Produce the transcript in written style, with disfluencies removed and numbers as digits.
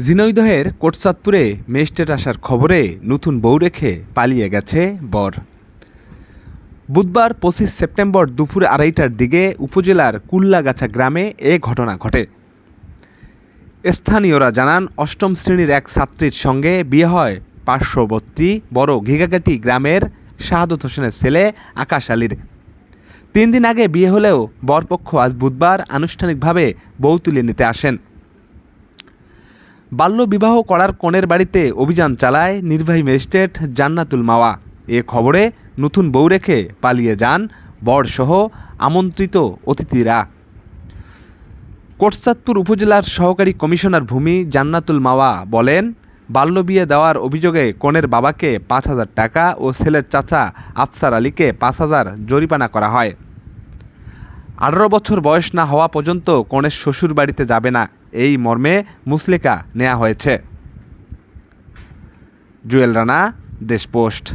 ঝিনাইদহের কোটচাঁদপুরে ম্যাজিস্ট্রেট আসার খবরে নতুন বউ রেখে পালিয়ে গেছে বর। বুধবার 25 সেপ্টেম্বর দুপুর 2:30টার দিকে উপজেলার কুল্লাগাছা গ্রামে এ ঘটনা ঘটে। স্থানীয়রা জানান, অষ্টম শ্রেণীর এক ছাত্রীর সঙ্গে বিয়ে হয় পার্শ্ববর্তী বড় ঘিঘাঘাটি গ্রামের শাহাদত হোসেনের ছেলে আকাশ আলীর। 3 দিন আগে বিয়ে হলেও বরপক্ষ আজ বুধবার আনুষ্ঠানিকভাবে বউ তুলে নিতে আসেন। বাল্যবিবাহ করার কনের বাড়িতে অভিযান চালায় নির্বাহী ম্যাজিস্ট্রেট জান্নাতুল মাওয়া। এ খবরে নতুন বউ রেখে পালিয়ে যান বরসহ আমন্ত্রিত অতিথিরা। কোটচাঁদপুর উপজেলার সহকারী কমিশনার ভূমি জান্নাতুল মাওয়া বলেন, বাল্যবিয়ে দেওয়ার অভিযোগে কনের বাবাকে 5,000 টাকা ও ছেলের চাচা আফসার আলীকে 5,000 জরিমানা করা হয়। 18 বছর বয়স না হওয়া পর্যন্ত কনের শ্বশুর বাড়িতে যাবে না, এই মর্মে মুচলেকা নেওয়া হয়েছে। জুয়েল রানা, দেশ পোস্ট।